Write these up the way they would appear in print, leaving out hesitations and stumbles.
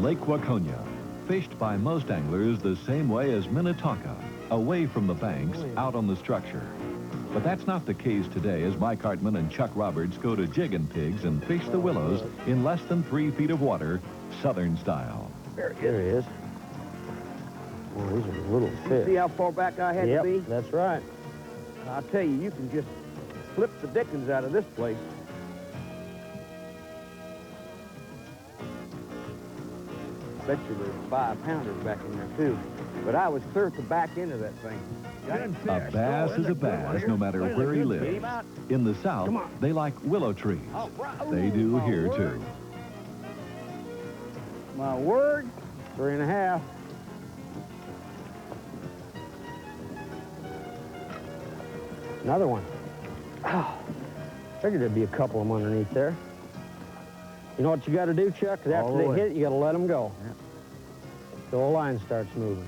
Lake Waconia, fished by most anglers the same way as Minnetonka, away from the banks, out on the structure. But that's not the case today, as Mike Hartman and Chuck Roberts go to jigging pigs and fish the willows in less than 3 feet of water, Southern style. There he is. Well, these are little fish. See how far back I had to be? Yep, that's right. I'll tell you, you can just flip the dickens out of this place. Bet you there's 5-pounders back in there, too. But I was clear at the back end of that thing. A bass is a bass, no matter where he lives. In the South, they like willow trees. They do here, too. My word. 3.5. Another one. Oh, figured there'd be a couple of them underneath there. You know what you got to do, Chuck? Because after they hit, you got to let them go. Yeah. So the line starts moving.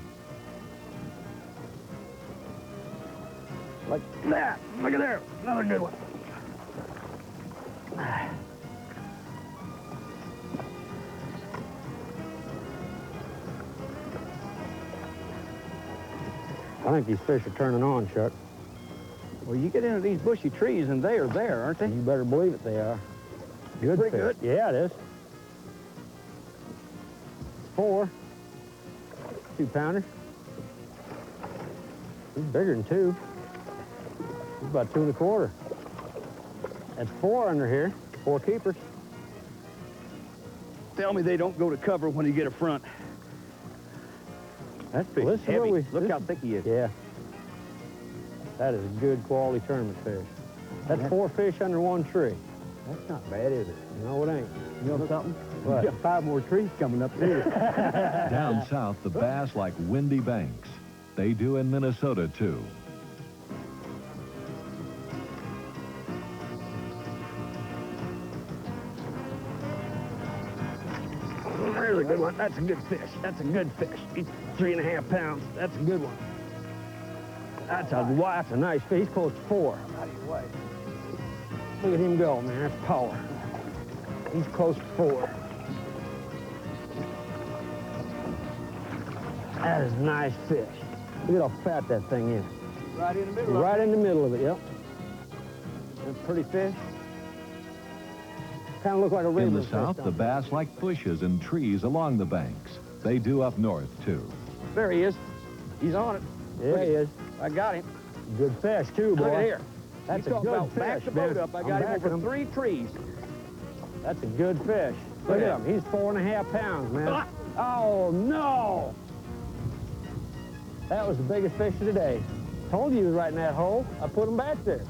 Like that. Look at there. Another good one. I think these fish are turning on, Chuck. Well, you get into these bushy trees, and they are there, aren't they? You better believe it, they are. Good Pretty fish. good. Yeah, it is. 4. 2-pounder. He's bigger than 2. He's about 2 1/4. That's 4 under here. 4 keepers. Tell me they don't go to cover when you get a front. That fish Well, is heavy. Look how thick he is. Yeah. That is a good quality tournament fish. That's 4 fish under 1 tree. That's not bad, is it? No, it ain't. You know something? What? You got 5 more trees coming up there. Down south, the bass like windy banks. They do in Minnesota, too. There's a good one. That's a good fish. That's a good fish. He's 3.5 pounds. That's a good one. That's a nice fish. He's close to 4. How do you weigh? Look at him go, man. That's power. He's close to 4. That is a nice fish. Look at how fat that thing is. Right in the middle. Right in the middle of it, yep. That's a pretty fish. Kind of look like a rainbow. In the South, the bass like bushes and trees along the banks. They do up north, too. There he is. He's on it. Yeah, he is. I got him. Good fish, too, boy. Look at here. That's You a talk good about fish, back the man. boat up. I I'm got him backing over 3 trees. That's a good fish. Look at him. He's 4.5 pounds, man. Oh, no! That was the biggest fish of the day. Told you he was right in that hole. I put him back there.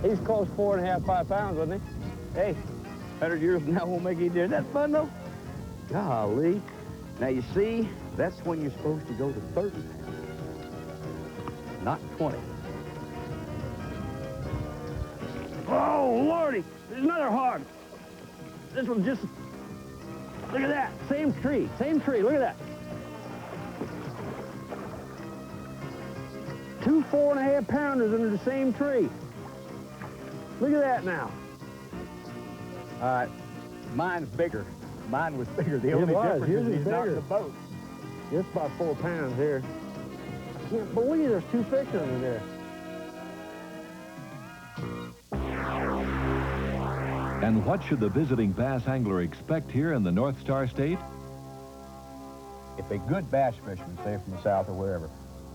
He's close to 4.5, 5 pounds, wasn't he? Hey, 100 years from now won't make any difference. That's fun, though. Golly. Now, you see, that's when you're supposed to go to 30 pounds. Not 20. Oh, Lordy. There's another hog. This one's just... Look at that. Same tree. Same tree. Look at that. 2 4.5 pounders under the same tree. Look at that now. All right. Mine's bigger. Mine was bigger. The It only was. difference Yours is is he's not in bigger. the boat. It's about 4 pounds here. I can't believe there's 2 fish under there. And what should the visiting bass angler expect here in the North Star State? If a good bass fisherman, say from the South or wherever,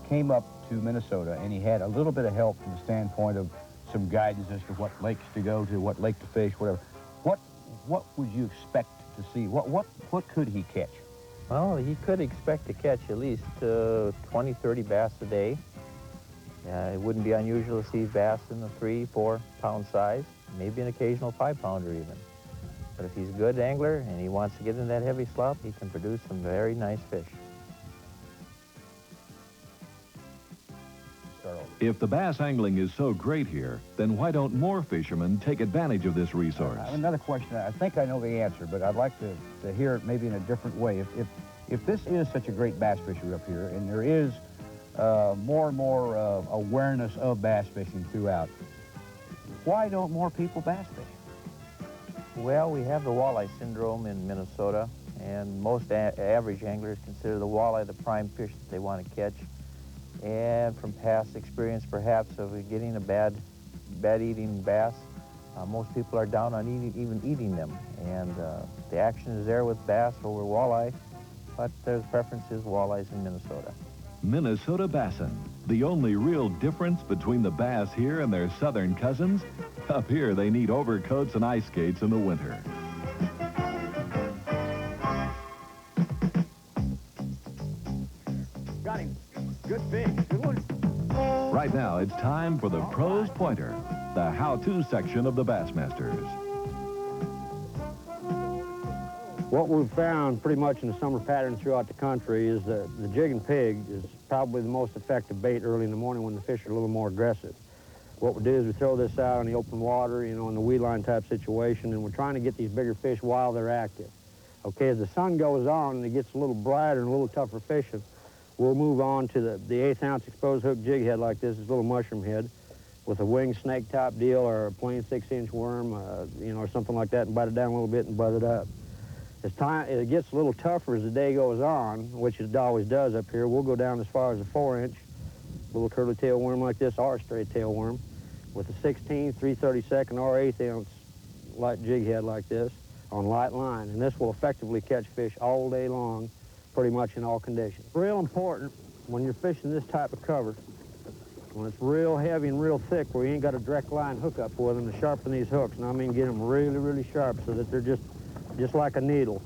came up to Minnesota and he had a little bit of help from the standpoint of some guidance as to what lakes to go to, what lake to fish, whatever, what would you expect to see? What could he catch? Well, he could expect to catch at least 20, 30 bass a day. It wouldn't be unusual to see bass in the 3, 4 pound size, maybe an occasional 5-pounder even. But if he's a good angler and he wants to get in that heavy slop, he can produce some very nice fish. If the bass angling is so great here, then why don't more fishermen take advantage of this resource? Another question, I think I know the answer, but I'd like to hear it maybe in a different way. If this is such a great bass fishery up here, and there is more and more awareness of bass fishing throughout, why don't more people bass fish? Well, we have the walleye syndrome in Minnesota. and most average anglers consider the walleye the prime fish that they want to catch. And from past experience, perhaps, of getting a bad eating bass, most people are down on even eating them. And the action is there with bass over walleye, but their preference is walleyes in Minnesota. Minnesota bassin, the only real difference between the bass here and their southern cousins. Up here, they need overcoats and ice skates in the winter. Got him. Good fish. Good one. Right now, it's time for the Pros Pointer, the how-to section of the Bassmasters. What we've found pretty much in the summer pattern throughout the country is that the jig and pig is probably the most effective bait early in the morning when the fish are a little more aggressive. What we do is we throw this out in the open water, you know, in the weed line type situation, and we're trying to get these bigger fish while they're active. Okay, as the sun goes on and it gets a little brighter and a little tougher fishing, we'll move on to the 1/8 ounce exposed hook jig head like this, little mushroom head, with a winged snake top deal or a plain 6-inch worm, you know, or something like that, and bite it down a little bit and butt it up. As it gets a little tougher as the day goes on, which it always does up here, we'll go down as far as a 4-inch little curly tail worm like this, or a straight tail worm, with a 16th, 3/32nd, or 1/8 ounce light jig head like this on light line. And this will effectively catch fish all day long, pretty much in all conditions. Real important when you're fishing this type of cover, when it's real heavy and real thick where you ain't got a direct line hook up with them, to sharpen these hooks. And I mean get them really, really sharp so that they're just like a needle.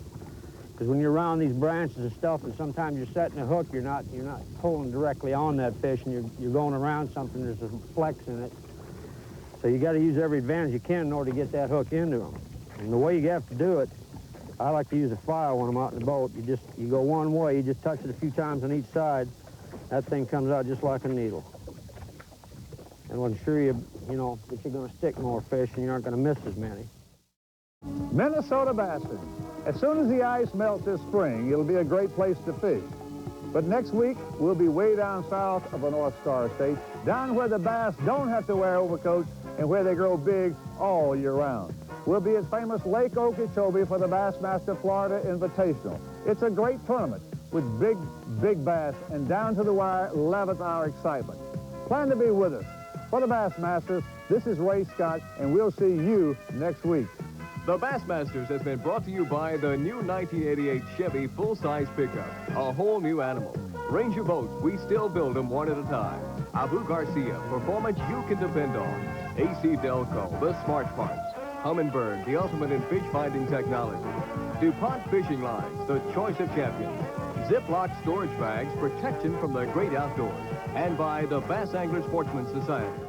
Because when you're around these branches and stuff, and sometimes you're setting a hook, you're not pulling directly on that fish, and you're going around something, there's a flex in it. So you got to use every advantage you can in order to get that hook into them. And the way you have to do it, I like to use a file when I'm out in the boat. You go one way, you just touch it a few times on each side, that thing comes out just like a needle. And I'm sure you know that you're going to stick more fish and you aren't going to miss as many. Minnesota bassin. As soon as the ice melts this spring, it'll be a great place to fish. But next week, we'll be way down south of the North Star State, down where the bass don't have to wear overcoats and where they grow big all year round. We'll be at famous Lake Okeechobee for the Bassmaster Florida Invitational. It's a great tournament with big, big bass and down-to-the-wire 11th-hour excitement. Plan to be with us. For the Bassmasters, this is Ray Scott, and we'll see you next week. The Bassmasters has been brought to you by the new 1988 Chevy full-size pickup, a whole new animal. Ranger boats, we still build them one at a time. Abu Garcia, performance you can depend on. AC Delco, the smart parts. Humminbird, the ultimate in fish finding technology. DuPont fishing lines, the choice of champions. Ziploc storage bags, protection from the great outdoors. And by the Bass Angler Sportsman Society.